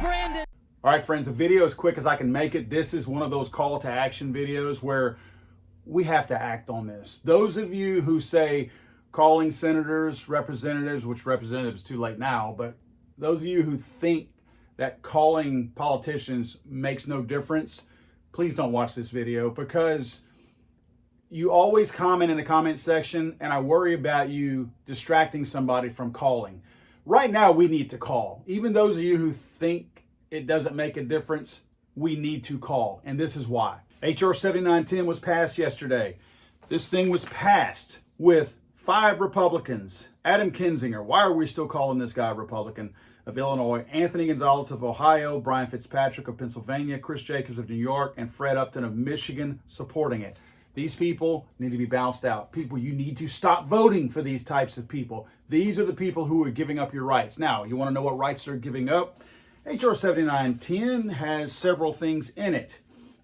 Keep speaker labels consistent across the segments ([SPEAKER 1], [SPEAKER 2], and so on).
[SPEAKER 1] Brandon.
[SPEAKER 2] All right, friends, the video as quick as I can make it. This is one of those call to action videos where we have to act on this. Those of you who say calling senators, representatives, which representatives too late now, but those of you who think that calling politicians makes no difference, please don't watch this video, because you always comment in the comment section and I worry about you distracting somebody from calling. Right now, we need to call. Even those of you who think it doesn't make a difference, we need to call. And this is why. H.R. 7910 was passed yesterday. This thing was passed with 5 Republicans. Adam Kinzinger, why are we still calling this guy a Republican, of Illinois, Anthony Gonzalez of Ohio, Brian Fitzpatrick of Pennsylvania, Chris Jacobs of New York, and Fred Upton of Michigan supporting it. These people need to be bounced out. People, you need to stop voting for these types of people. These are the people who are giving up your rights. Now, you want to know what rights they're giving up? H.R. 7910 has several things in it.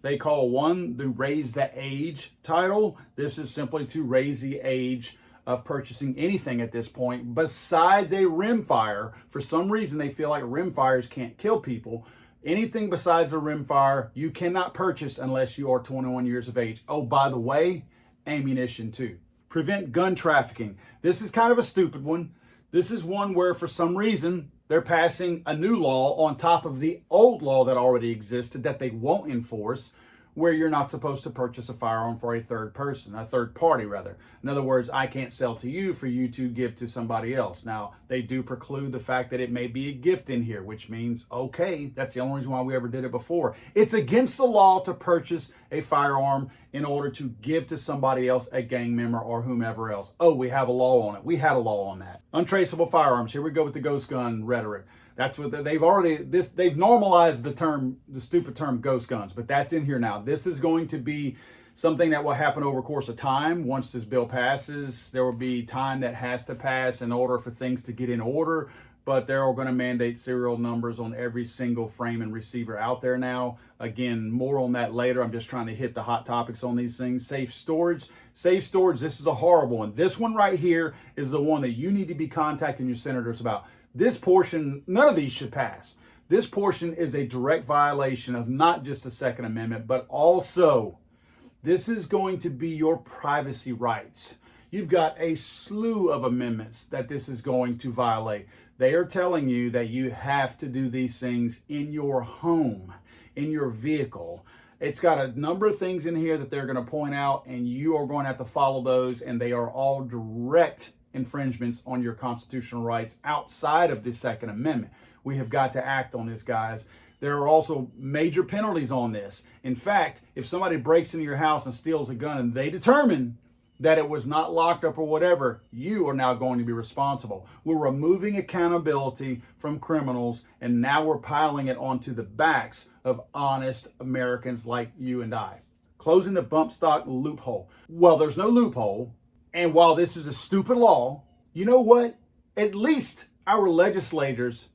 [SPEAKER 2] They call one the Raise the Age title. This is simply to raise the age of purchasing anything at this point besides a rimfire. For some reason, they feel like rimfires can't kill people. Anything besides a rimfire, you cannot purchase unless you are 21 years of age. Oh, by the way, ammunition too. Prevent gun trafficking. This is kind of a stupid one. This is one where for some reason they're passing a new law on top of the old law that already existed that they won't enforce, where you're not supposed to purchase a firearm for a third party rather. In other words, I can't sell to you for you to give to somebody else. Now, they do preclude the fact that it may be a gift in here, which means, okay, that's the only reason why we ever did it before. It's against the law to purchase a firearm in order to give to somebody else, a gang member or whomever else. Oh, we have a law on it. We had a law on that. Untraceable firearms. Here we go with the ghost gun rhetoric. That's what they've normalized the stupid term ghost guns, but that's in here now. This is going to be something that will happen over the course of time. Once this bill passes, there will be time that has to pass in order for things to get in order, but they're all going to mandate serial numbers on every single frame and receiver out there now. Again, more on that later. I'm just trying to hit the hot topics on these things. Safe storage. Safe storage, this is a horrible one. This one right here is the one that you need to be contacting your senators about. This portion, none of these should pass. This portion is a direct violation of not just the Second Amendment, but also this is going to be your privacy rights. You've got a slew of amendments that this is going to violate. They are telling you that you have to do these things in your home, in your vehicle. It's got a number of things in here that they're going to point out, and you are going to have to follow those, and they are all direct infringements on your constitutional rights outside of the Second Amendment. We have got to act on this, guys. There are also major penalties on this. In fact, if somebody breaks into your house and steals a gun and they determine that it was not locked up or whatever, you are now going to be responsible. We're removing accountability from criminals, and now we're piling it onto the backs of honest Americans like you and I. Closing the bump stock loophole. Well, there's no loophole. And while this is a stupid law, you know what? At least our legislators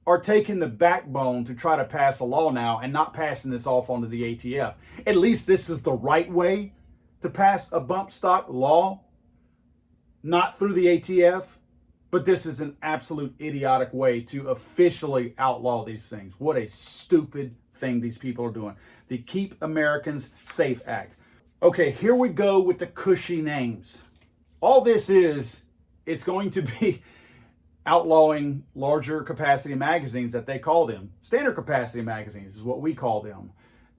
[SPEAKER 2] are taking the backbone to try to pass a law now and not passing this off onto the ATF. At least this is the right way to pass a bump stock law, not through the ATF. But this is an absolute idiotic way to officially outlaw these things. What a stupid thing these people are doing. The Keep Americans Safe Act. Okay, here we go with the cushy names. All this is, it's going to be outlawing larger capacity magazines that they call them. Standard capacity magazines is what we call them.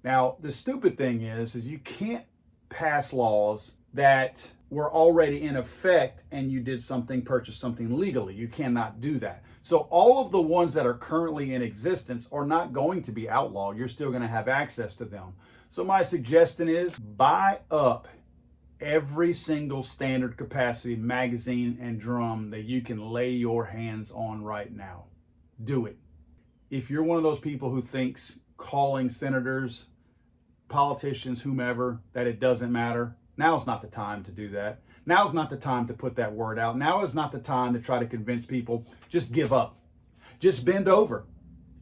[SPEAKER 2] Now, the stupid thing is you can't pass laws that were already in effect and you did something, purchased something legally. You cannot do that. So all of the ones that are currently in existence are not going to be outlawed. You're still going to have access to them. So my suggestion is buy up every single standard capacity magazine and drum that you can lay your hands on right now. Do it. If you're one of those people who thinks calling senators, politicians, whomever, that it doesn't matter, now's not the time to do that. Now's not the time to put that word out. Now is not the time to try to convince people, just give up. Just bend over.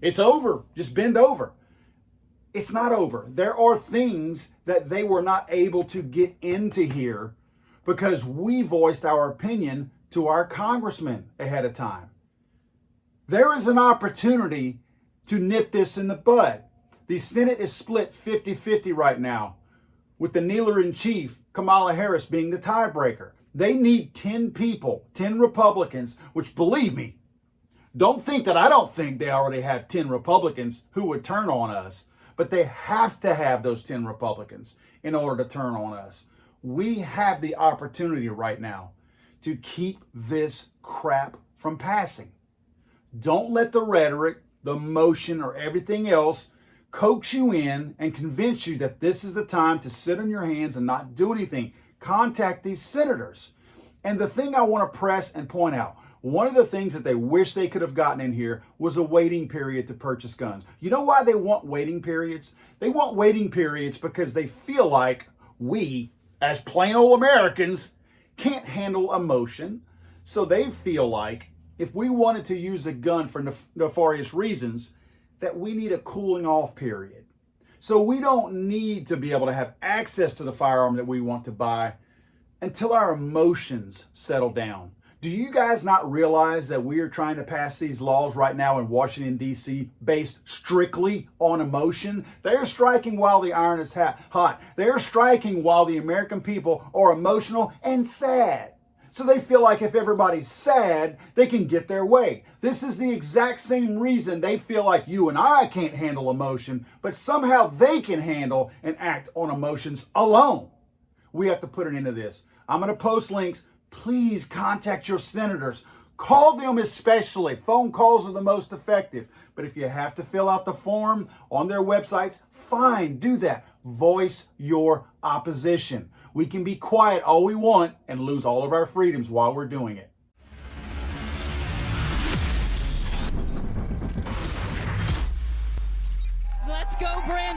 [SPEAKER 2] It's over. Just bend over. It's not over. There are things that they were not able to get into here because we voiced our opinion to our congressmen ahead of time. There is an opportunity to nip this in the bud. The Senate is split 50-50 right now, with the kneeler-in-chief, Kamala Harris, being the tiebreaker. They need 10 people, 10 Republicans, which, believe me, don't think that I don't think they already have 10 Republicans who would turn on us, but they have to have those 10 Republicans in order to turn on us. We have the opportunity right now to keep this crap from passing. Don't let the rhetoric, the emotion, or everything else coax you in and convince you that this is the time to sit on your hands and not do anything. Contact these senators. And the thing I want to press and point out, one of the things that they wish they could have gotten in here was a waiting period to purchase guns. You know why they want waiting periods? They want waiting periods because they feel like we, as plain old Americans, can't handle emotion. So they feel like if we wanted to use a gun for nefarious reasons, that we need a cooling off period. So we don't need to be able to have access to the firearm that we want to buy until our emotions settle down. Do you guys not realize that we are trying to pass these laws right now in Washington, D.C. based strictly on emotion? They're striking while the iron is hot. They're striking while the American people are emotional and sad. So they feel like if everybody's sad, they can get their way. This is the exact same reason they feel like you and I can't handle emotion, but somehow they can handle and act on emotions alone. We have to put an end to this. I'm going to post links. Please contact your senators. Call them especially. Phone calls are the most effective. But if you have to fill out the form on their websites, fine, do that. Voice your opposition. We can be quiet all we want and lose all of our freedoms while we're doing it.
[SPEAKER 1] Let's go, Brandon.